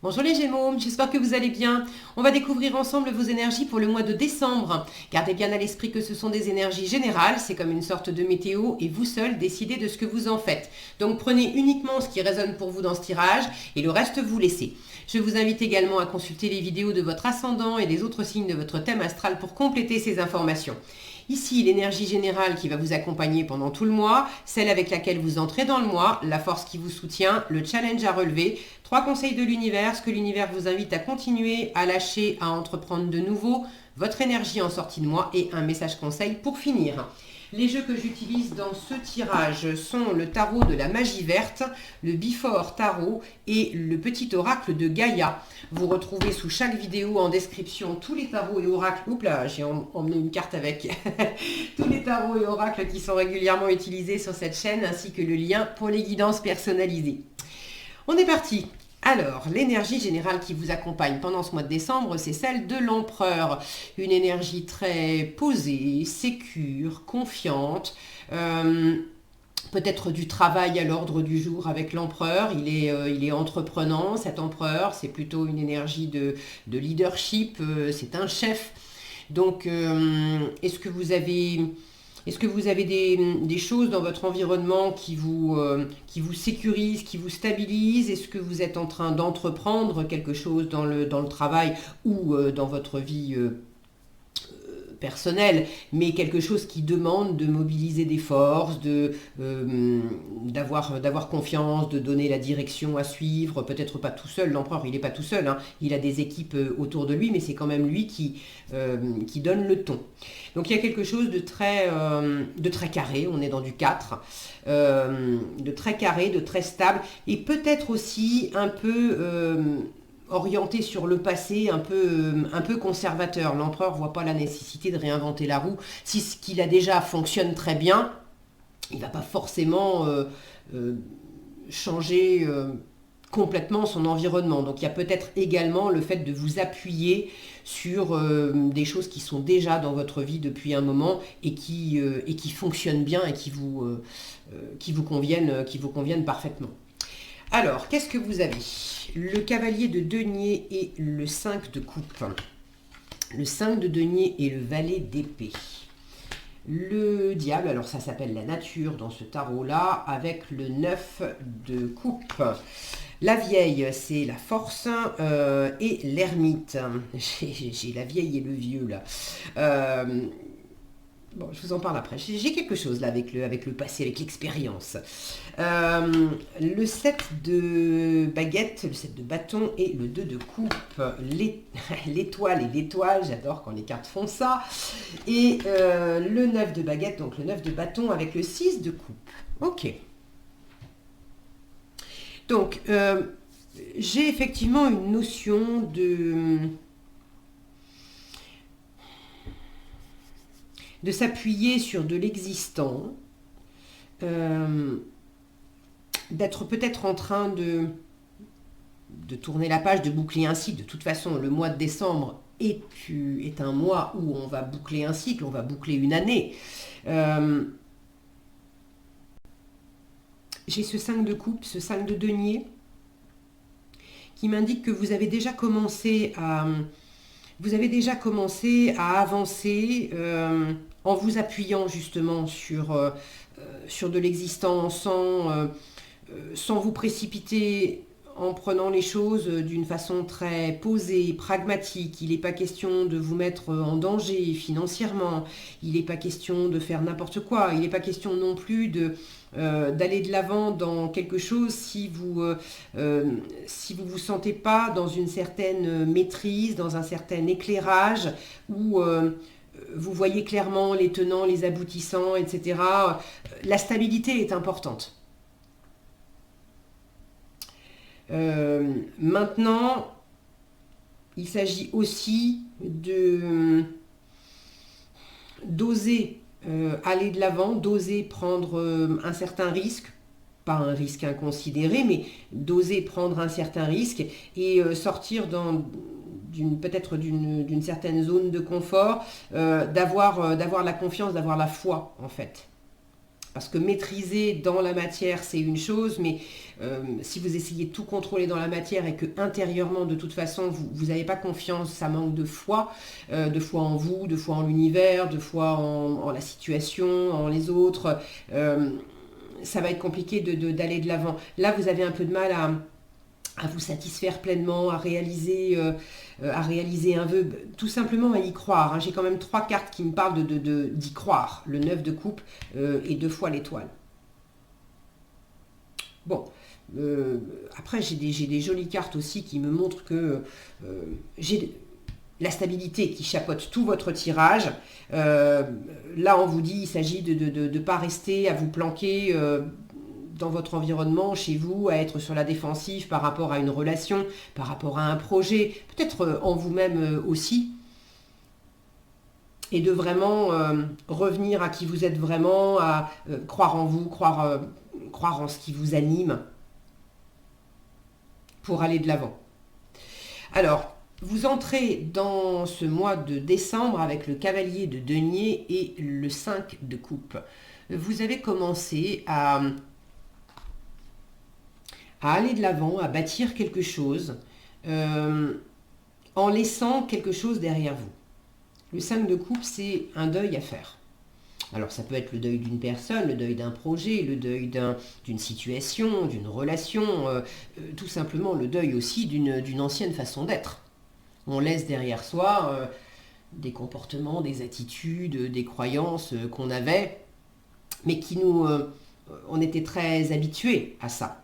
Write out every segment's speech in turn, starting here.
Bonjour les Gémeaux, j'espère que vous allez bien. On va découvrir ensemble vos énergies pour le mois de décembre. Gardez bien à l'esprit que ce sont des énergies générales, c'est comme une sorte de météo et vous seul décidez de ce que vous en faites. Donc prenez uniquement ce qui résonne pour vous dans ce tirage et le reste vous laissez. Je vous invite également à consulter les vidéos de votre ascendant et des autres signes de votre thème astral pour compléter ces informations. Ici, l'énergie générale qui va vous accompagner pendant tout le mois, celle avec laquelle vous entrez dans le mois, la force qui vous soutient, le challenge à relever, 3 conseils de l'univers, ce que l'univers vous invite à continuer, à lâcher, à entreprendre de nouveau, votre énergie en sortie de mois et un message conseil pour finir. Les jeux que j'utilise dans ce tirage sont le tarot de la magie verte, le Before Tarot et le petit oracle de Gaïa. Vous retrouvez sous chaque vidéo en description tous les tarots et oracles. Oups là, j'ai emmené une carte avec tous les tarots et oracles qui sont régulièrement utilisés sur cette chaîne ainsi que le lien pour les guidances personnalisées. On est parti. Alors, l'énergie générale qui vous accompagne pendant ce mois de décembre, c'est celle de l'empereur. Une énergie très posée, sécure, confiante. Peut-être du travail à l'ordre du jour avec l'empereur. Il est entreprenant, cet empereur. C'est plutôt une énergie de leadership. C'est un chef. Donc, est-ce que vous avez... Est-ce que vous avez des choses dans votre environnement qui vous sécurisent, qui vous stabilisent? Est-ce que vous êtes en train d'entreprendre quelque chose dans le travail ou dans votre vie personnel, mais quelque chose qui demande de mobiliser des forces, d'avoir confiance, de donner la direction à suivre, peut-être pas tout seul, l'empereur il n'est pas tout seul, hein. Il a des équipes autour de lui, mais c'est quand même lui qui donne le ton. Donc il y a quelque chose de très carré, on est dans du 4, de très carré, de très stable, et peut-être aussi un peu... orienté sur le passé, un peu conservateur. L'empereur ne voit pas la nécessité de réinventer la roue. Si ce qu'il a déjà fonctionne très bien, il ne va pas forcément changer complètement son environnement. Donc il y a peut-être également le fait de vous appuyer sur des choses qui sont déjà dans votre vie depuis un moment et qui fonctionnent bien et qui vous conviennent parfaitement. Alors, qu'est-ce que vous avez? Le cavalier de denier et le 5 de coupe. Le 5 de denier et le valet d'épée. Le diable, alors ça s'appelle la nature dans ce tarot-là, avec le 9 de coupe. La vieille, c'est la force et l'ermite. J'ai la vieille et le vieux là. Bon, je vous en parle après. J'ai quelque chose là avec le passé, avec l'expérience. Le 7 de baguette, le 7 de bâton et le 2 de coupe. L'étoile et l'étoile, j'adore quand les cartes font ça. Et le 9 de baguette, donc le 9 de bâton avec le 6 de coupe. Ok. Donc, j'ai effectivement une notion de s'appuyer sur de l'existant, d'être peut-être en train de tourner la page, de boucler un cycle. De toute façon, le mois de décembre est un mois où on va boucler un cycle, on va boucler une année. J'ai ce 5 de coupe, ce 5 de denier, qui m'indique que vous avez déjà commencé à avancer en vous appuyant justement sur de l'existant, sans vous précipiter, en prenant les choses d'une façon très posée, pragmatique. Il n'est pas question de vous mettre en danger financièrement, il n'est pas question de faire n'importe quoi, il n'est pas question non plus d'aller de l'avant dans quelque chose si vous vous sentez pas dans une certaine maîtrise, dans un certain éclairage où vous voyez clairement les tenants, les aboutissants, etc. La stabilité est importante. Maintenant, il s'agit aussi d'oser aller de l'avant, d'oser prendre un certain risque, pas un risque inconsidéré, mais d'oser prendre un certain risque et sortir peut-être d'une certaine zone de confort, d'avoir la confiance, d'avoir la foi en fait. Parce que maîtriser dans la matière, c'est une chose, mais si vous essayez de tout contrôler dans la matière et que intérieurement, de toute façon, vous n'avez pas confiance, ça manque de foi en vous, de foi en l'univers, de foi en la situation, en les autres, ça va être compliqué d'aller de l'avant. Là, vous avez un peu de mal à vous satisfaire pleinement, à réaliser un vœu, tout simplement à y croire. Hein. J'ai quand même 3 cartes qui me parlent d'y croire. Le 9 de coupe et 2 fois l'étoile. Bon, après j'ai des jolies cartes aussi qui me montrent que j'ai la stabilité qui chapeaute tout votre tirage. Là, on vous dit, il s'agit de ne pas rester à vous planquer dans votre environnement, chez vous, à être sur la défensive par rapport à une relation, par rapport à un projet, peut-être en vous-même aussi, et de vraiment revenir à qui vous êtes vraiment, à croire en vous, croire en ce qui vous anime, pour aller de l'avant. Alors, vous entrez dans ce mois de décembre avec le cavalier de denier et le 5 de coupe. Vous avez commencé à aller de l'avant, à bâtir quelque chose, en laissant quelque chose derrière vous. Le 5 de coupe, c'est un deuil à faire. Alors ça peut être le deuil d'une personne, le deuil d'un projet, le deuil d'une situation, d'une relation, tout simplement le deuil aussi d'une ancienne façon d'être. On laisse derrière soi des comportements, des attitudes, des croyances qu'on avait, mais qui on était très habitués à ça.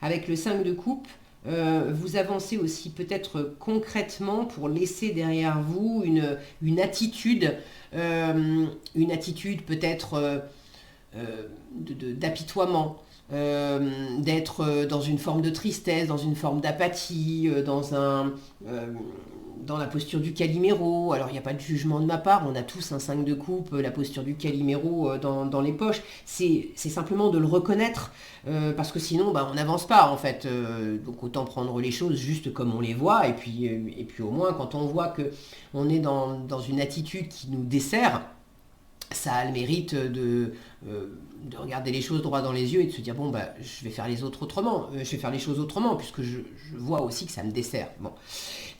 Avec le 5 de coupe, vous avancez aussi peut-être concrètement pour laisser derrière vous une attitude peut-être d'apitoiement, d'être dans une forme de tristesse, dans une forme d'apathie, dans la posture du Calimero. Alors il n'y a pas de jugement de ma part, on a tous un 5 de coupe, la posture du Calimero dans les poches. C'est simplement de le reconnaître, parce que sinon on n'avance pas en fait. Donc autant prendre les choses juste comme on les voit, et puis au moins quand on voit qu'on est dans une attitude qui nous dessert, ça a le mérite de regarder les choses droit dans les yeux et de se dire bon je vais faire les autres autrement, je vais faire les choses autrement puisque je vois aussi que ça me dessert. Bon.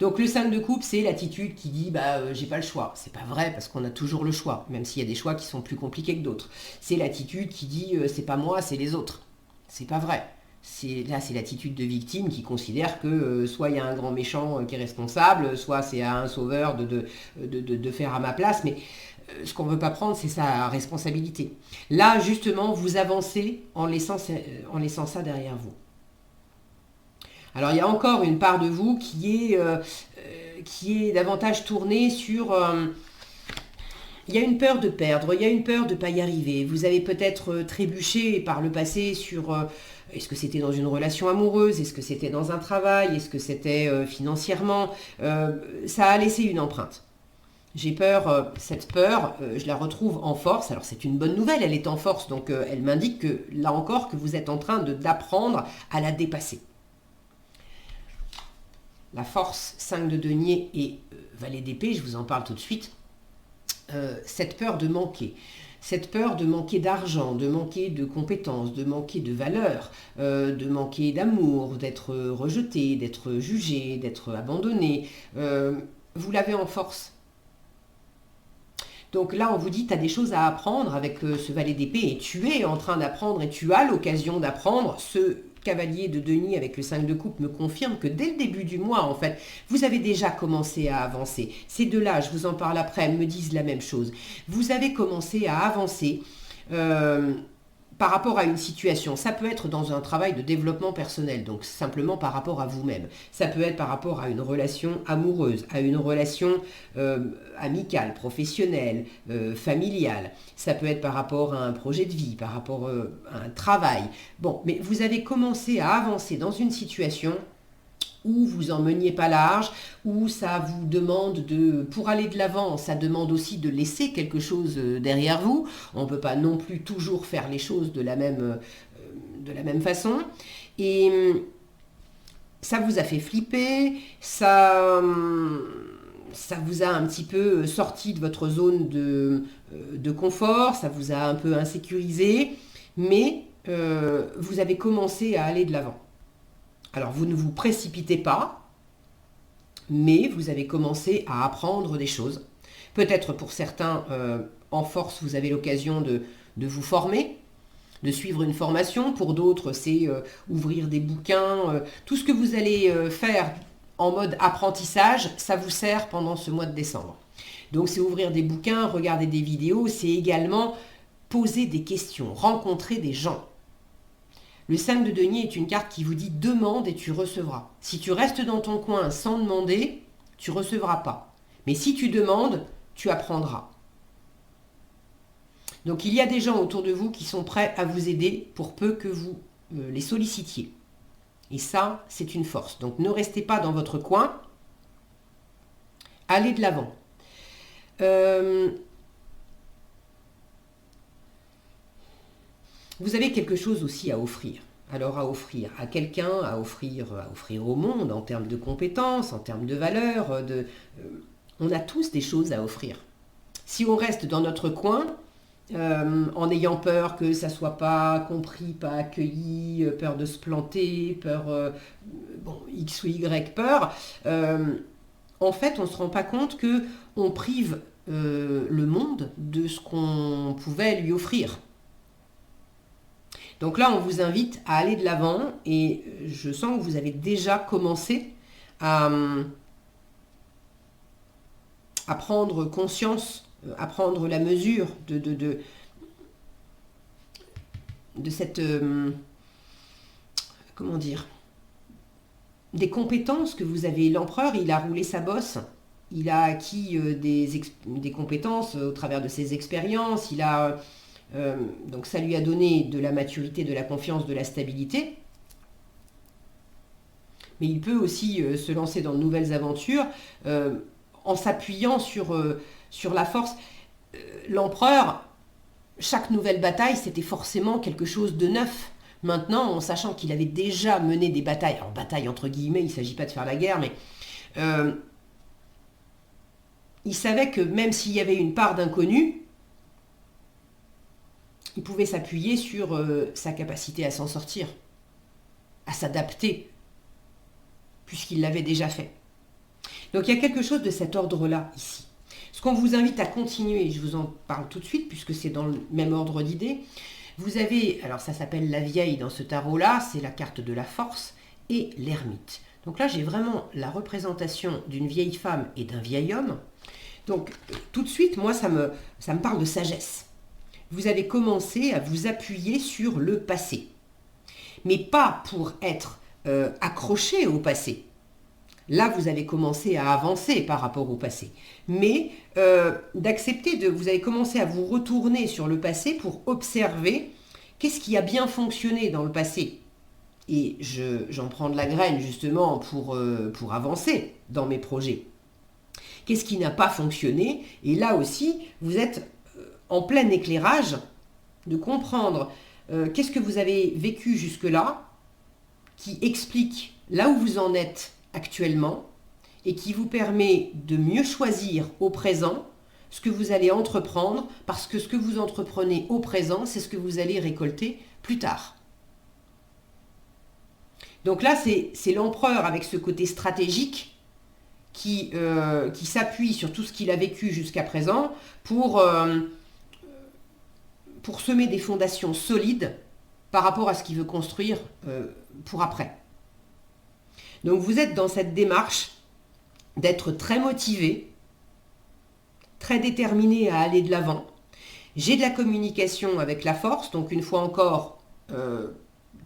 Donc le 5 de coupe, c'est l'attitude qui dit j'ai pas le choix. C'est pas vrai parce qu'on a toujours le choix, même s'il y a des choix qui sont plus compliqués que d'autres. C'est l'attitude qui dit c'est pas moi, c'est les autres. C'est pas vrai. C'est l'attitude de victime qui considère que soit il y a un grand méchant qui est responsable, soit c'est à un sauveur de faire à ma place, mais ce qu'on ne veut pas prendre, c'est sa responsabilité. Là, justement, vous avancez en laissant ça derrière vous. Alors, il y a encore une part de vous qui est davantage tournée sur... il y a une peur de perdre, il y a une peur de ne pas y arriver. Vous avez peut-être trébuché par le passé sur... est-ce que c'était dans une relation amoureuse? Est-ce que c'était dans un travail? Est-ce que c'était financièrement? Ça a laissé une empreinte. J'ai peur, cette peur, je la retrouve en force. Alors c'est une bonne nouvelle, elle est en force, donc elle m'indique que, là encore, que vous êtes en train d'apprendre à la dépasser. La force, 5 de denier et valet d'épée, je vous en parle tout de suite. Cette peur de manquer d'argent, de manquer de compétences, de manquer de valeur, de manquer d'amour, d'être rejeté, d'être jugé, d'être abandonné, vous l'avez en force. Donc là, on vous dit, tu as des choses à apprendre avec ce valet d'épée, et tu es en train d'apprendre, et tu as l'occasion d'apprendre. Ce cavalier de denier avec le 5 de coupe me confirme que dès le début du mois, en fait, vous avez déjà commencé à avancer. Ces deux-là, je vous en parle après, me disent la même chose. Vous avez commencé à avancer par rapport à une situation. Ça peut être dans un travail de développement personnel, donc simplement par rapport à vous-même. Ça peut être par rapport à une relation amoureuse, à une relation amicale, professionnelle, familiale. Ça peut être par rapport à un projet de vie, par rapport à un travail. Bon, mais vous avez commencé à avancer dans une situation où vous en meniez pas large, où ça vous demande pour aller de l'avant, ça demande aussi de laisser quelque chose derrière vous. On ne peut pas non plus toujours faire les choses de la même façon. Et ça vous a fait flipper, ça ça vous a un petit peu sorti de votre zone de confort, ça vous a un peu insécurisé, mais vous avez commencé à aller de l'avant. Alors vous ne vous précipitez pas, mais vous avez commencé à apprendre des choses. Peut-être pour certains, en force, vous avez l'occasion de vous former, de suivre une formation. Pour d'autres, c'est ouvrir des bouquins. Tout ce que vous allez faire en mode apprentissage, ça vous sert pendant ce mois de décembre. Donc c'est ouvrir des bouquins, regarder des vidéos, c'est également poser des questions, rencontrer des gens. Le 5 de denier est une carte qui vous dit demande et tu recevras. Si tu restes dans ton coin sans demander, tu ne recevras pas. Mais si tu demandes, tu apprendras. Donc il y a des gens autour de vous qui sont prêts à vous aider pour peu que vous les sollicitiez. Et ça, c'est une force. Donc ne restez pas dans votre coin, allez de l'avant. Vous avez quelque chose aussi à offrir. Alors à offrir à quelqu'un, à offrir au monde en termes de compétences, en termes de valeurs. On a tous des choses à offrir. Si on reste dans notre coin, en ayant peur que ça soit pas compris, pas accueilli, peur de se planter, peur, X ou Y peur, en fait on ne se rend pas compte que on prive le monde de ce qu'on pouvait lui offrir. Donc là, on vous invite à aller de l'avant et je sens que vous avez déjà commencé à prendre conscience, à prendre la mesure de cette, comment dire, des compétences que vous avez. L'empereur, il a roulé sa bosse, il a acquis des compétences au travers de ses expériences, donc ça lui a donné de la maturité, de la confiance, de la stabilité. Mais il peut aussi se lancer dans de nouvelles aventures en s'appuyant sur la force. L'empereur, chaque nouvelle bataille, c'était forcément quelque chose de neuf. Maintenant, en sachant qu'il avait déjà mené des batailles, alors bataille entre guillemets, il ne s'agit pas de faire la guerre, mais il savait que même s'il y avait une part d'inconnu, il pouvait s'appuyer sur sa capacité à s'en sortir, à s'adapter, puisqu'il l'avait déjà fait. Donc il y a quelque chose de cet ordre-là ici. Ce qu'on vous invite à continuer, et je vous en parle tout de suite, puisque c'est dans le même ordre d'idées, vous avez, alors ça s'appelle la vieille dans ce tarot-là, c'est la carte de la force, et l'ermite. Donc là j'ai vraiment la représentation d'une vieille femme et d'un vieil homme. Donc tout de suite, moi ça me parle de sagesse. Vous avez commencé à vous appuyer sur le passé. Mais pas pour être accroché au passé. Là, vous avez commencé à avancer par rapport au passé. Mais vous avez commencé à vous retourner sur le passé pour observer qu'est-ce qui a bien fonctionné dans le passé. Et j'en prends de la graine justement pour avancer dans mes projets. Qu'est-ce qui n'a pas fonctionné? Et là aussi, vous êtes en plein éclairage de comprendre qu'est-ce que vous avez vécu jusque-là, qui explique là où vous en êtes actuellement et qui vous permet de mieux choisir au présent ce que vous allez entreprendre, parce que ce que vous entreprenez au présent, c'est ce que vous allez récolter plus tard. Donc là, c'est l'empereur avec ce côté stratégique qui s'appuie sur tout ce qu'il a vécu jusqu'à présent pour semer des fondations solides par rapport à ce qu'il veut construire pour après. Donc vous êtes dans cette démarche d'être très motivé, très déterminé à aller de l'avant. J'ai de la communication avec la force, donc une fois encore,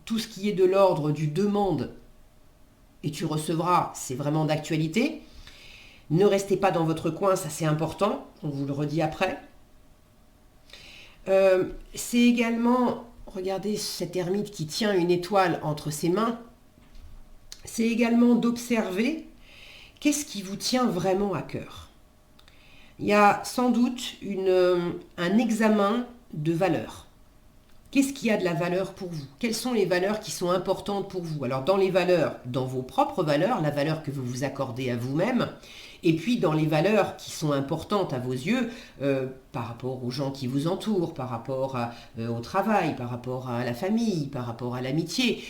tout ce qui est de l'ordre du demande et tu recevras, c'est vraiment d'actualité. Ne restez pas dans votre coin, ça c'est important, on vous le redit après. C'est également, regardez cette ermite qui tient une étoile entre ses mains, c'est également d'observer qu'est-ce qui vous tient vraiment à cœur. Il y a sans doute un examen de valeurs. Qu'est-ce qui a de la valeur pour vous? Quelles sont les valeurs qui sont importantes pour vous? Alors dans les valeurs, dans vos propres valeurs, la valeur que vous vous accordez à vous-même, et puis dans les valeurs qui sont importantes à vos yeux, par rapport aux gens qui vous entourent, par rapport au travail, par rapport à la famille, par rapport à l'amitié.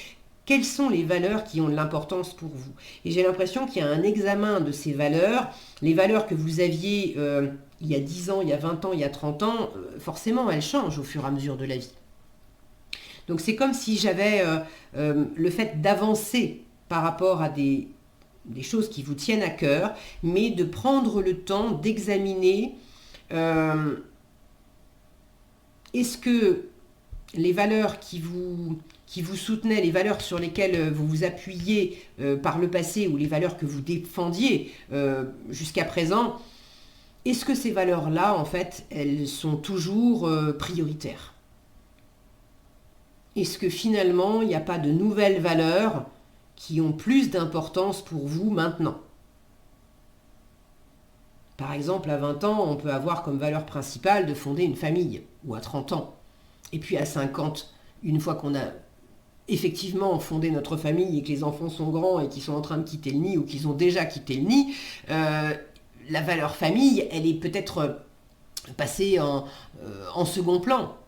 Quelles sont les valeurs qui ont de l'importance pour vous? Et j'ai l'impression qu'il y a un examen de ces valeurs, les valeurs que vous aviez il y a 10 ans, il y a 20 ans, il y a 30 ans, forcément elles changent au fur et à mesure de la vie. Donc c'est comme si j'avais le fait d'avancer par rapport à des choses qui vous tiennent à cœur, mais de prendre le temps d'examiner est-ce que les valeurs qui vous soutenaient, les valeurs sur lesquelles vous vous appuyez par le passé ou les valeurs que vous défendiez jusqu'à présent, est-ce que ces valeurs-là, en fait, elles sont toujours prioritaires? Est-ce que finalement, il n'y a pas de nouvelles valeurs qui ont plus d'importance pour vous maintenant? Par exemple, à 20 ans, on peut avoir comme valeur principale de fonder une famille, ou à 30 ans. Et puis à 50, une fois qu'on a effectivement fondé notre famille et que les enfants sont grands et qu'ils sont en train de quitter le nid ou qu'ils ont déjà quitté le nid, la valeur famille, elle est peut-être passée en second plan.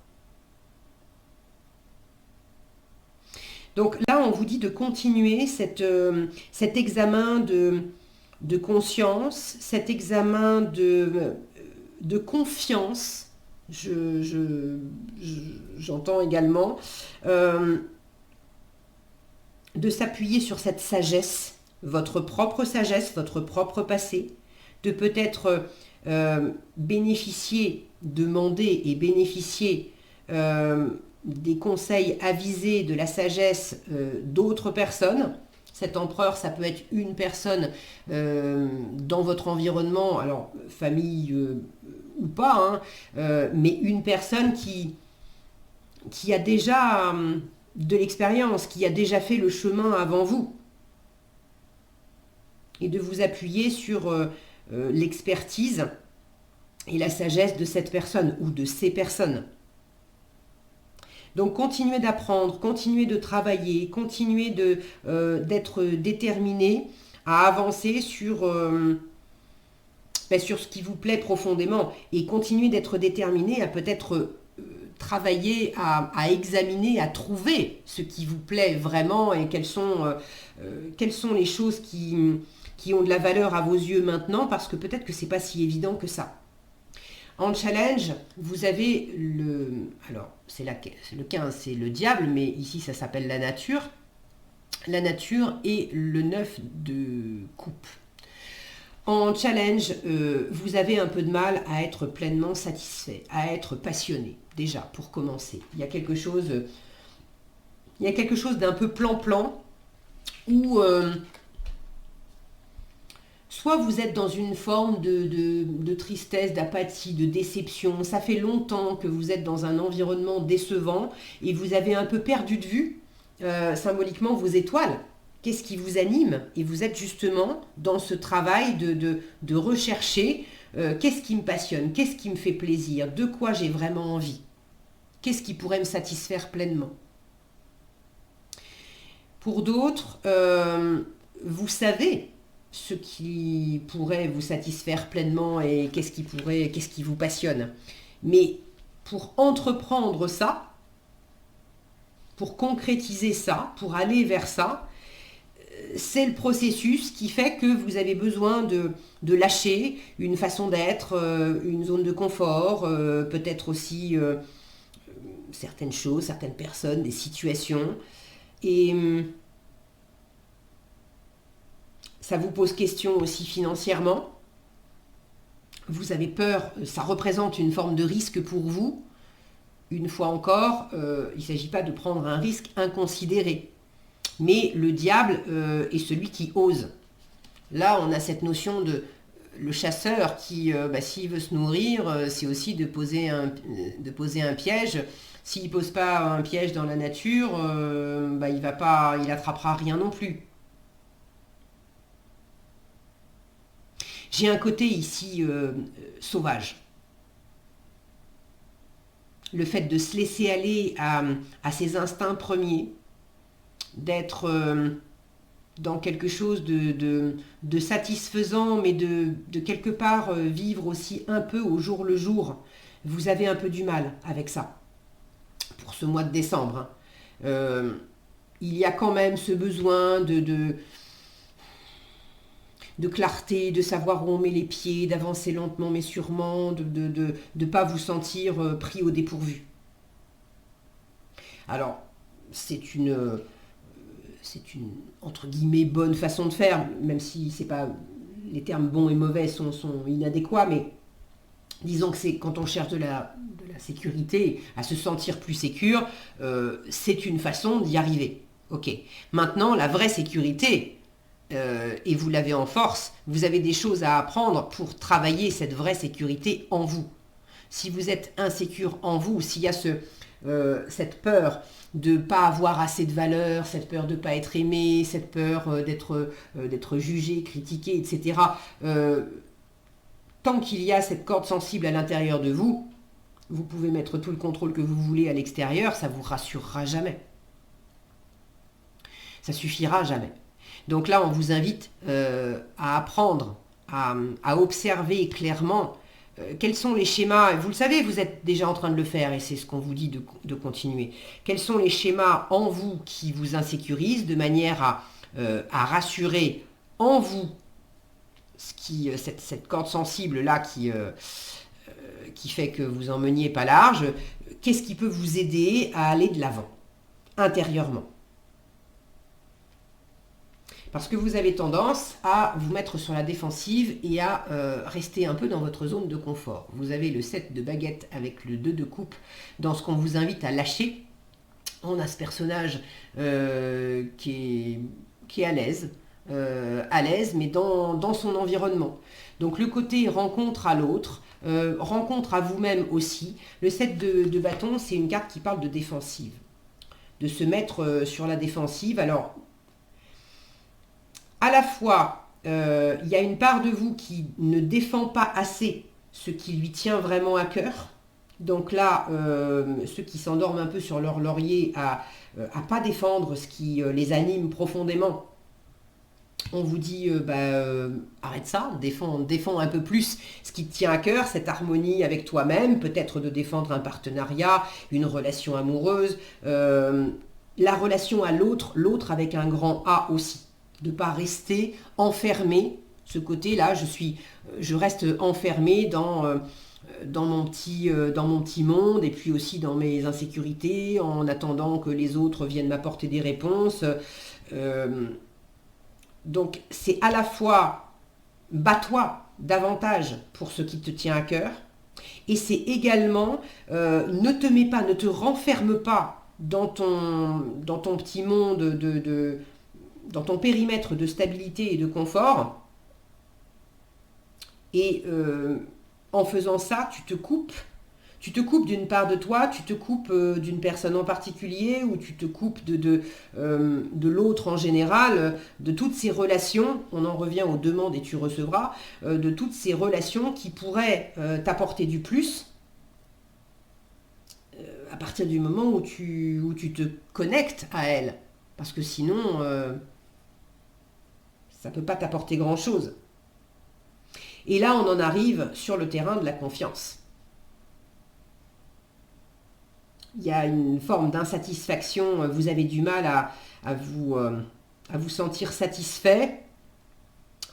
Donc là, on vous dit de continuer cet examen de conscience, cet examen de confiance, j'entends également, de s'appuyer sur cette sagesse, votre propre passé, de peut-être bénéficier, demander et bénéficier des conseils avisés de la sagesse d'autres personnes. Cet empereur, ça peut être une personne dans votre environnement, alors famille ou pas, mais une personne qui a déjà de l'expérience, qui a déjà fait le chemin avant vous. Et de vous appuyer sur l'expertise et la sagesse de cette personne ou de ces personnes. Donc continuez d'apprendre, continuez de travailler, continuez d'être déterminé à avancer sur ce qui vous plaît profondément et continuez d'être déterminé à peut-être travailler, à examiner, à trouver ce qui vous plaît vraiment et quelles sont les choses qui ont de la valeur à vos yeux maintenant, parce que peut-être que c'est pas si évident que ça. En challenge, vous avez alors c'est le 15, c'est le diable, mais ici ça s'appelle la nature. La nature et le 9 de coupe. En challenge, vous avez un peu de mal à être pleinement satisfait, à être passionné, déjà, pour commencer. Il y a quelque chose d'un peu plan-plan, où soit vous êtes dans une forme de tristesse, d'apathie, de déception. Ça fait longtemps que vous êtes dans un environnement décevant et vous avez un peu perdu de vue, symboliquement, vos étoiles. Qu'est-ce qui vous anime? Et vous êtes justement dans ce travail de rechercher qu'est-ce qui me passionne, qu'est-ce qui me fait plaisir, de quoi j'ai vraiment envie, qu'est-ce qui pourrait me satisfaire pleinement. Pour d'autres, vous savez ce qui pourrait vous satisfaire pleinement et qu'est-ce qui vous passionne. Mais pour entreprendre ça, pour concrétiser ça, pour aller vers ça, c'est le processus qui fait que vous avez besoin de lâcher une façon d'être, une zone de confort, peut-être aussi certaines choses, certaines personnes, des situations. Et ça vous pose question aussi financièrement. Vous avez peur, ça représente une forme de risque pour vous. Une fois encore, il ne s'agit pas de prendre un risque inconsidéré. Mais le diable est celui qui ose. Là, on a cette notion de le chasseur qui, s'il veut se nourrir, c'est aussi de poser un piège. S'il ne pose pas un piège dans la nature, il attrapera rien non plus. J'ai un côté ici sauvage. le fait de se laisser aller à ses instincts premiers, d'être dans quelque chose de satisfaisant, mais de quelque part vivre aussi un peu au jour le jour, vous avez un peu du mal avec ça, pour ce mois de décembre. Il y a quand même ce besoin de clarté, de savoir où on met les pieds, d'avancer lentement mais sûrement, de ne pas vous sentir pris au dépourvu. Alors, c'est une entre guillemets bonne façon de faire, même si c'est pas, les termes bons et mauvais sont inadéquats, mais disons que c'est quand on cherche de la sécurité, à se sentir plus sécure, c'est une façon d'y arriver. Ok. Maintenant, la vraie sécurité, et vous l'avez en force, vous avez des choses à apprendre pour travailler cette vraie sécurité en vous. Si vous êtes insécure en vous, s'il y a cette peur de ne pas avoir assez de valeur, cette peur de ne pas être aimé, cette peur d'être jugé, critiqué, etc. Tant qu'il y a cette corde sensible à l'intérieur de vous, vous pouvez mettre tout le contrôle que vous voulez à l'extérieur, ça ne vous rassurera jamais. Ça suffira jamais. Donc là, on vous invite à apprendre, à observer clairement quels sont les schémas, vous le savez, vous êtes déjà en train de le faire et c'est ce qu'on vous dit de continuer. Quels sont les schémas en vous qui vous insécurisent de manière à rassurer en vous cette corde sensible là qui fait que vous en meniez pas large. Qu'est-ce qui peut vous aider à aller de l'avant, intérieurement ? Parce que vous avez tendance à vous mettre sur la défensive et à rester un peu dans votre zone de confort. Vous avez le 7 de baguette avec le 2 de coupe dans ce qu'on vous invite à lâcher. On a ce personnage qui est à l'aise, mais dans son environnement. Donc le côté rencontre à l'autre, rencontre à vous-même aussi. Le 7 de bâton, c'est une carte qui parle de défensive. De se mettre sur la défensive. Alors, à la fois, il y a une part de vous qui ne défend pas assez ce qui lui tient vraiment à cœur. Donc là, ceux qui s'endorment un peu sur leur laurier à pas défendre ce qui les anime profondément, on vous dit, arrête ça, défends un peu plus ce qui te tient à cœur, cette harmonie avec toi-même, peut-être de défendre un partenariat, une relation amoureuse, la relation à l'autre avec un grand A aussi. De ne pas rester enfermé, ce côté-là, je reste enfermé dans mon petit monde et puis aussi dans mes insécurités en attendant que les autres viennent m'apporter des réponses. Donc c'est à la fois bats-toi davantage pour ce qui te tient à cœur et c'est également ne te renferme pas dans ton petit monde dans ton périmètre de stabilité et de confort. Et en faisant ça, tu te coupes d'une part de toi, tu te coupes d'une personne en particulier, ou tu te coupes de l'autre en général, de toutes ces relations, on en revient aux demandes et tu recevras, de toutes ces relations qui pourraient t'apporter du plus, à partir du moment où tu te connectes à elles. Parce que sinon, ça ne peut pas t'apporter grand-chose. Et là, on en arrive sur le terrain de la confiance. Il y a une forme d'insatisfaction, vous avez du mal à vous sentir satisfait.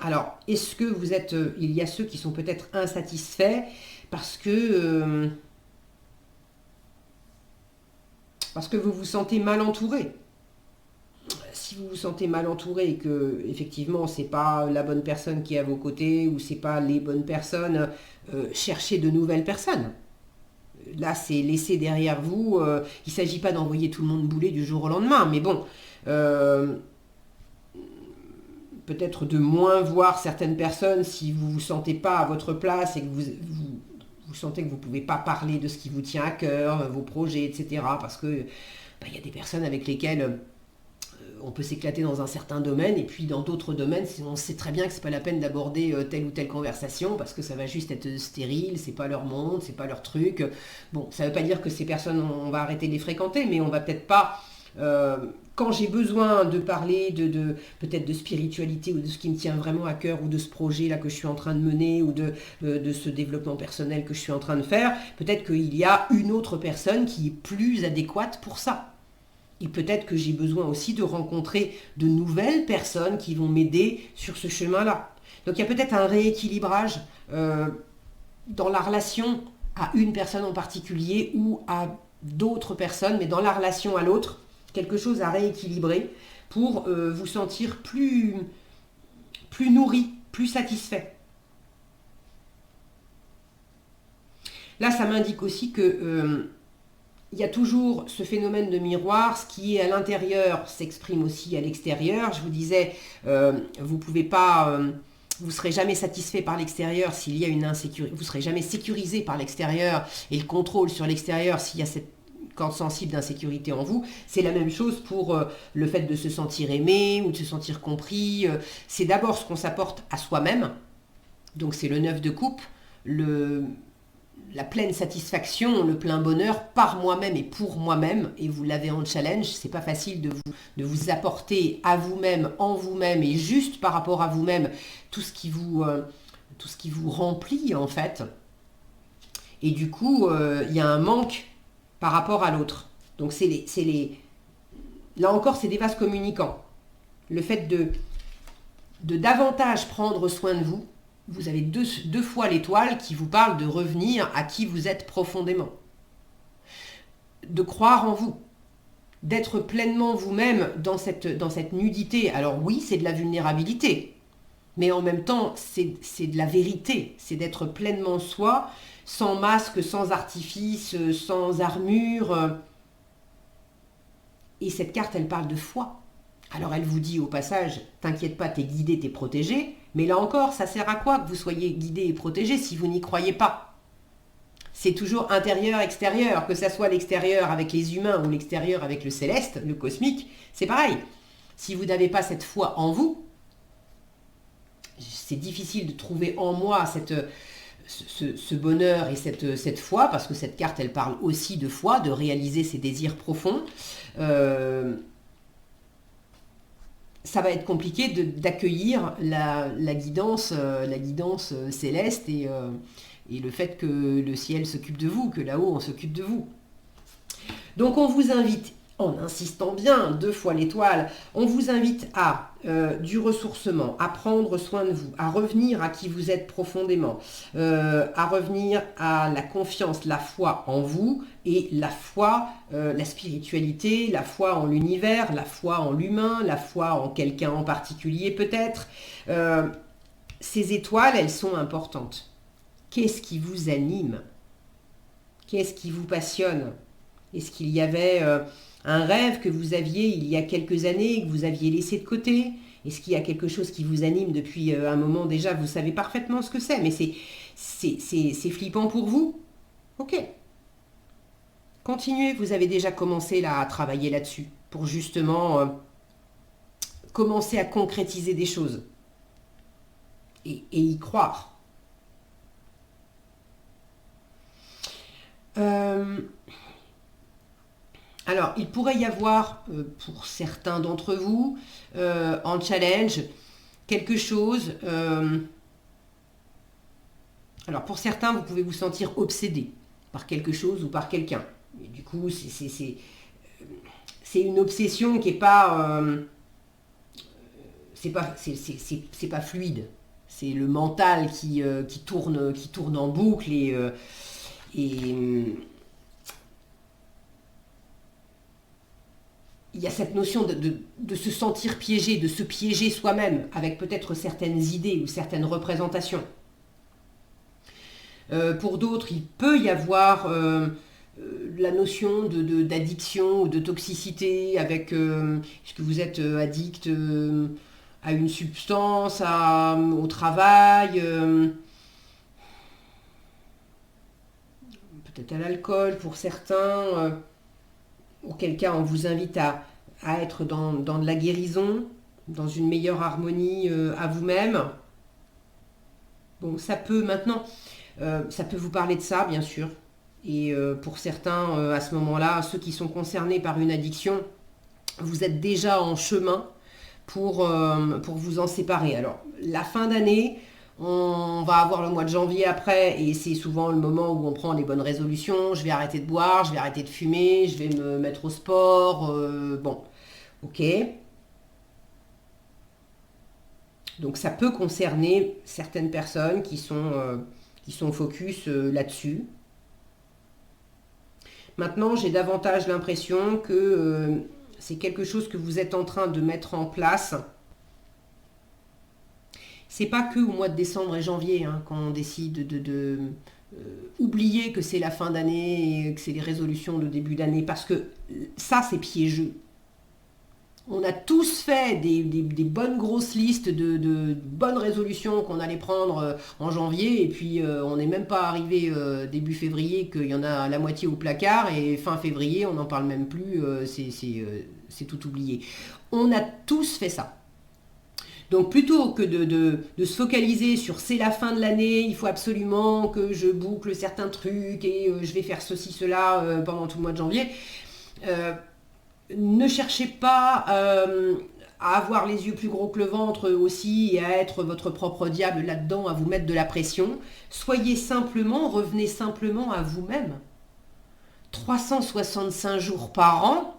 Alors, est-ce que vous êtes... il y a ceux qui sont peut-être insatisfaits parce que vous vous sentez mal entouré. Si vous vous sentez mal entouré et que effectivement c'est pas la bonne personne qui est à vos côtés ou c'est pas les bonnes personnes, cherchez de nouvelles personnes. Là c'est laissé derrière vous. Il ne s'agit pas d'envoyer tout le monde bouler du jour au lendemain, mais bon, peut-être de moins voir certaines personnes si vous ne vous sentez pas à votre place et que vous sentez que vous ne pouvez pas parler de ce qui vous tient à cœur, vos projets, etc. Parce que il y a des personnes avec lesquelles on peut s'éclater dans un certain domaine, et puis dans d'autres domaines, on sait très bien que c'est pas la peine d'aborder telle ou telle conversation, parce que ça va juste être stérile, c'est pas leur monde, c'est pas leur truc. Bon, ça veut pas dire que ces personnes, on va arrêter de les fréquenter, mais on va peut-être pas... quand j'ai besoin de parler peut-être de spiritualité ou de ce qui me tient vraiment à cœur ou de ce projet là que je suis en train de mener ou de ce développement personnel que je suis en train de faire, peut-être qu'il y a une autre personne qui est plus adéquate pour ça. Et peut-être que j'ai besoin aussi de rencontrer de nouvelles personnes qui vont m'aider sur ce chemin-là. Donc il y a peut-être un rééquilibrage dans la relation à une personne en particulier ou à d'autres personnes, mais dans la relation à l'autre, quelque chose à rééquilibrer pour vous sentir plus nourri, plus satisfait. Là, ça m'indique aussi que il y a toujours ce phénomène de miroir, ce qui est à l'intérieur s'exprime aussi à l'extérieur. Je vous disais, vous pouvez pas, vous serez jamais satisfait par l'extérieur s'il y a une insécurité, vous serez jamais sécurisé par l'extérieur et le contrôle sur l'extérieur s'il y a cette corde sensible d'insécurité en vous. C'est la même chose pour le fait de se sentir aimé ou de se sentir compris. C'est d'abord ce qu'on s'apporte à soi-même. Donc c'est le 9 de coupe, la pleine satisfaction, le plein bonheur par moi-même et pour moi-même, et vous l'avez en challenge, c'est pas facile de vous apporter à vous-même, en vous-même et juste par rapport à vous-même tout ce qui vous remplit en fait. Et du coup, il y a un manque par rapport à l'autre. Donc là encore, c'est des vases communicants. Le fait de davantage prendre soin de vous, vous avez deux fois l'étoile qui vous parle de revenir à qui vous êtes profondément. De croire en vous. D'être pleinement vous-même dans cette nudité. Alors oui, c'est de la vulnérabilité. Mais en même temps, c'est de la vérité. C'est d'être pleinement soi, sans masque, sans artifice, sans armure. Et cette carte, elle parle de foi. Alors elle vous dit au passage, t'inquiète pas, t'es guidé, t'es protégé. Mais là encore, ça sert à quoi que vous soyez guidé et protégé si vous n'y croyez pas? C'est toujours intérieur-extérieur, que ça soit l'extérieur avec les humains ou l'extérieur avec le céleste, le cosmique, c'est pareil. Si vous n'avez pas cette foi en vous, c'est difficile de trouver en moi ce bonheur et cette foi, parce que cette carte, elle parle aussi de foi, de réaliser ses désirs profonds. Ça va être compliqué d'accueillir la guidance céleste et le fait que le ciel s'occupe de vous, que là-haut on s'occupe de vous. Donc on vous invite, en insistant bien, 2 fois l'étoile, on vous invite à du ressourcement, à prendre soin de vous, à revenir à qui vous êtes profondément, à revenir à la confiance, la foi en vous et la foi, la spiritualité, la foi en l'univers, la foi en l'humain, la foi en quelqu'un en particulier peut-être. Ces étoiles, elles sont importantes. Qu'est-ce qui vous anime? Qu'est-ce qui vous passionne? Est-ce qu'il y avait un rêve que vous aviez il y a quelques années, que vous aviez laissé de côté? Est-ce qu'il y a quelque chose qui vous anime depuis un moment déjà? Vous savez parfaitement ce que c'est, mais c'est flippant pour vous? Ok. Continuez, vous avez déjà commencé là, à travailler là-dessus, pour justement commencer à concrétiser des choses. Et y croire. Alors, il pourrait y avoir, pour certains d'entre vous, en challenge, quelque chose... alors, pour certains, vous pouvez vous sentir obsédé par quelque chose ou par quelqu'un. Et du coup, c'est une obsession qui n'est pas... c'est pas fluide. C'est le mental qui tourne en boucle et il y a cette notion de se sentir piégé, de se piéger soi-même avec peut-être certaines idées ou certaines représentations. Pour d'autres, il peut y avoir la notion d'addiction ou de toxicité avec est-ce que vous êtes addict à une substance, au travail, peut-être à l'alcool pour certains, auquel cas on vous invite à à être dans de la guérison, dans une meilleure harmonie à vous-même. Bon, ça peut maintenant, ça peut vous parler de ça, bien sûr. Et pour certains, à ce moment-là, ceux qui sont concernés par une addiction, vous êtes déjà en chemin pour vous en séparer. Alors, la fin d'année, on va avoir le mois de janvier après, et c'est souvent le moment où on prend les bonnes résolutions. Je vais arrêter de boire, je vais arrêter de fumer, je vais me mettre au sport. Bon, ok. Donc ça peut concerner certaines personnes qui sont focus là-dessus. Maintenant, j'ai davantage l'impression que c'est quelque chose que vous êtes en train de mettre en place. C'est pas que au mois de décembre et janvier quand on décide de oublier que c'est la fin d'année et que c'est les résolutions de début d'année, parce que ça, c'est piégeux. On a tous fait des bonnes grosses listes de bonnes résolutions qu'on allait prendre en janvier, et puis on n'est même pas arrivé début février qu'il y en a la moitié au placard, et fin février on n'en parle même plus, c'est tout oublié. On a tous fait ça. Donc plutôt que de se focaliser sur c'est la fin de l'année, il faut absolument que je boucle certains trucs et je vais faire ceci, cela pendant tout le mois de janvier, ne cherchez pas à avoir les yeux plus gros que le ventre aussi et à être votre propre diable là-dedans, à vous mettre de la pression. Soyez simplement, revenez simplement à vous-même. 365 jours par an,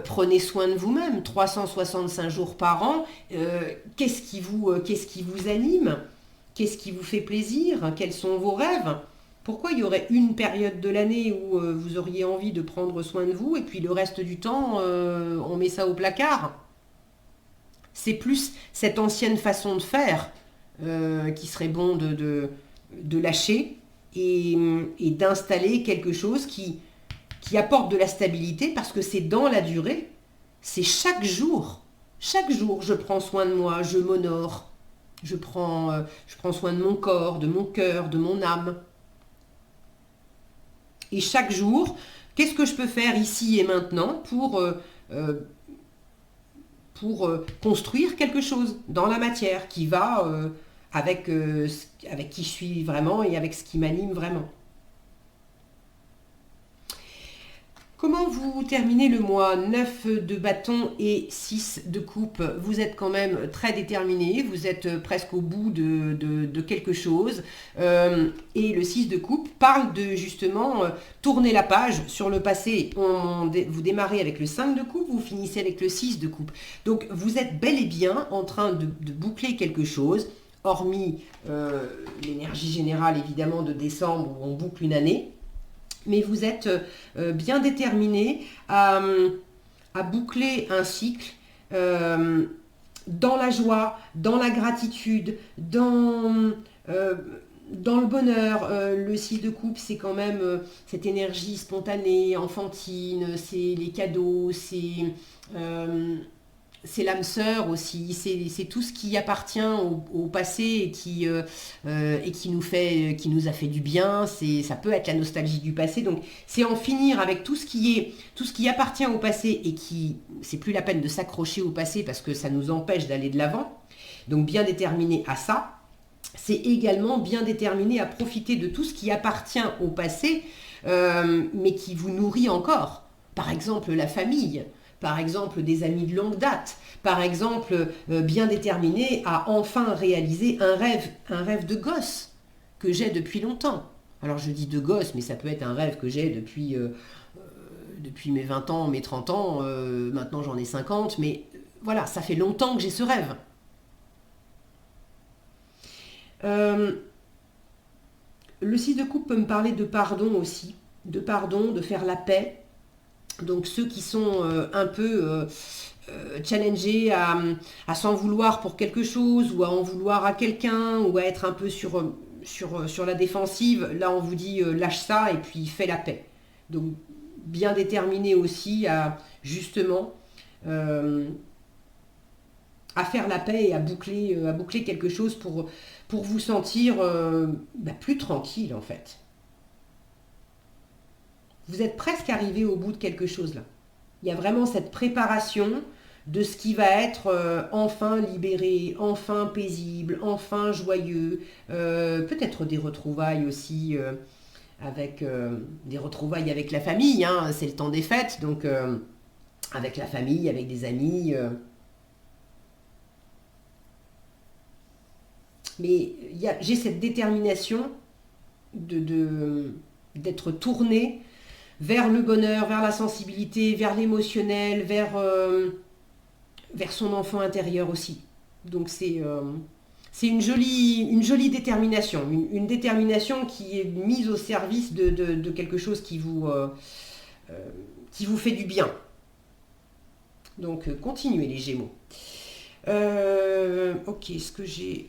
prenez soin de vous-même. 365 jours par an, qu'est-ce qui vous anime? Qu'est-ce qui vous fait plaisir? Quels sont vos rêves? Pourquoi il y aurait une période de l'année où vous auriez envie de prendre soin de vous et puis le reste du temps, on met ça au placard? C'est plus cette ancienne façon de faire qui serait bon de lâcher et d'installer quelque chose qui apporte de la stabilité, parce que c'est dans la durée, c'est chaque jour. Chaque jour, je prends soin de moi, je m'honore, je prends soin de mon corps, de mon cœur, de mon âme. Et chaque jour, qu'est-ce que je peux faire ici et maintenant pour construire quelque chose dans la matière qui va avec qui je suis vraiment et avec ce qui m'anime vraiment. Comment vous terminez le mois? 9 de bâton et 6 de coupe. Vous êtes quand même très déterminé, vous êtes presque au bout de quelque chose. Et le 6 de coupe parle de justement tourner la page sur le passé. Vous démarrez avec le 5 de coupe, vous finissez avec le 6 de coupe. Donc vous êtes bel et bien en train de boucler quelque chose, hormis l'énergie générale évidemment de décembre où on boucle une année. Mais vous êtes bien déterminé à boucler un cycle dans la joie, dans la gratitude, dans le bonheur. Le 6 de coupe, c'est quand même cette énergie spontanée, enfantine, c'est les cadeaux, c'est l'âme sœur aussi, c'est tout ce qui appartient au passé et qui nous a fait du bien. Ça peut être la nostalgie du passé. Donc c'est en finir avec tout ce qui appartient au passé et c'est plus la peine de s'accrocher au passé parce que ça nous empêche d'aller de l'avant. Donc bien déterminé à ça. C'est également bien déterminé à profiter de tout ce qui appartient au passé, mais qui vous nourrit encore. Par exemple, la famille. Par exemple, des amis de longue date. Par exemple, bien déterminé à enfin réaliser un rêve de gosse que j'ai depuis longtemps. Alors je dis de gosse, mais ça peut être un rêve que j'ai depuis mes 20 ans, mes 30 ans. Maintenant j'en ai 50, mais voilà, ça fait longtemps que j'ai ce rêve. Le 6 de coupe peut me parler de pardon aussi. De pardon, de faire la paix. Donc ceux qui sont un peu challengés à s'en vouloir pour quelque chose, ou à en vouloir à quelqu'un, ou à être un peu sur la défensive, là on vous dit lâche ça et puis fais la paix. Donc bien déterminé aussi à justement à faire la paix et à boucler quelque chose pour vous sentir plus tranquille en fait. Vous êtes presque arrivé au bout de quelque chose là. Il y a vraiment cette préparation de ce qui va être enfin libéré, enfin paisible, enfin joyeux. Peut-être des retrouvailles aussi avec des retrouvailles avec la famille. Hein, c'est le temps des fêtes, donc avec la famille, avec des amis. Mais j'ai cette détermination d'être tournée vers le bonheur, vers la sensibilité, vers l'émotionnel, vers son enfant intérieur aussi. Donc c'est une jolie détermination, une détermination qui est mise au service de quelque chose qui vous fait du bien. Donc continuez les Gémeaux. Ok, est-ce que j'ai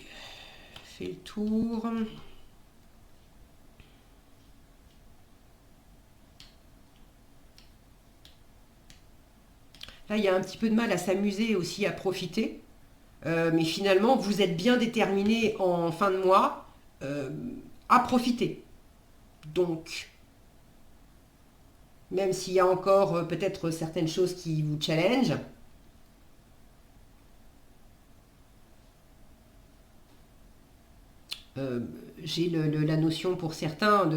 fait le tour? Là, il y a un petit peu de mal à s'amuser aussi, à profiter. Mais finalement, vous êtes bien déterminé en fin de mois à profiter. Donc, même s'il y a encore peut-être certaines choses qui vous challengent, j'ai la notion pour certains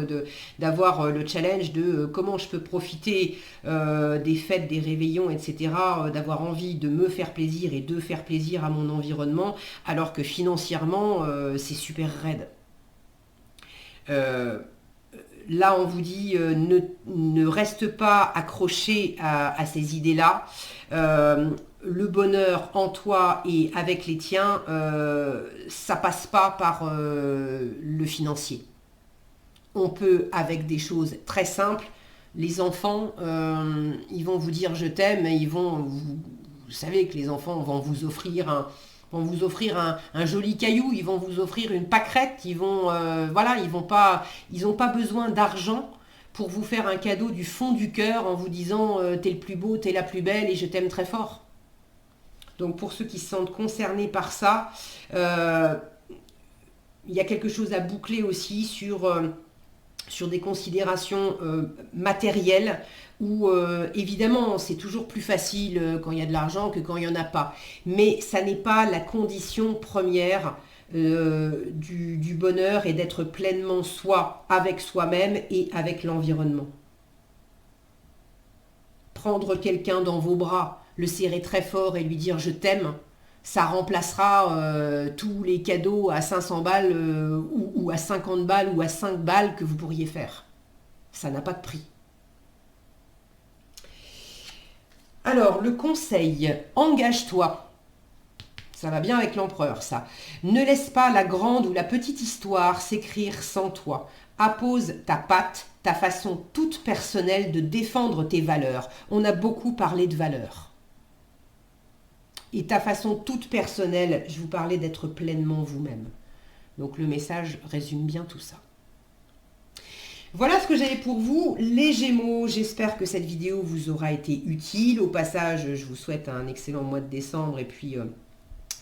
d'avoir le challenge de comment je peux profiter des fêtes, des réveillons, etc., d'avoir envie de me faire plaisir et de faire plaisir à mon environnement, alors que financièrement, c'est super raide. Là, on vous dit, ne reste pas accroché à ces idées-là. Le bonheur en toi et avec les tiens, ça passe pas par le financier. On peut, avec des choses très simples, les enfants, ils vont vous dire je t'aime, vous savez que les enfants vont vous offrir un joli caillou, ils vont vous offrir une pâquerette, ils n'ont pas besoin d'argent pour vous faire un cadeau du fond du cœur en vous disant t'es le plus beau, t'es la plus belle et je t'aime très fort. Donc pour ceux qui se sentent concernés par ça, il y a quelque chose à boucler aussi sur des considérations matérielles où évidemment c'est toujours plus facile quand il y a de l'argent que quand il n'y en a pas. Mais ça n'est pas la condition première du bonheur et d'être pleinement soi avec soi-même et avec l'environnement. Prendre quelqu'un dans vos bras, le serrer très fort et lui dire je t'aime, ça remplacera tous les cadeaux à 500 balles ou à 50 balles ou à 5 balles que vous pourriez faire. Ça n'a pas de prix. Alors, le conseil, engage-toi. Ça va bien avec l'empereur, ça. Ne laisse pas la grande ou la petite histoire s'écrire sans toi. Appose ta patte, ta façon toute personnelle de défendre tes valeurs. On a beaucoup parlé de valeurs. Et ta façon toute personnelle, je vous parlais d'être pleinement vous-même. Donc le message résume bien tout ça. Voilà ce que j'avais pour vous, les Gémeaux. J'espère que cette vidéo vous aura été utile. Au passage, je vous souhaite un excellent mois de décembre et puis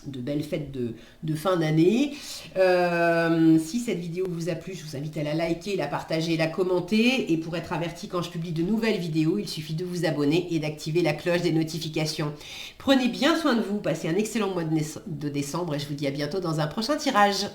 de belles fêtes de fin d'année. Si cette vidéo vous a plu, je vous invite à la liker, la partager, la commenter. Et pour être averti quand je publie de nouvelles vidéos, il suffit de vous abonner et d'activer la cloche des notifications. Prenez bien soin de vous, passez un excellent mois de décembre et je vous dis à bientôt dans un prochain tirage.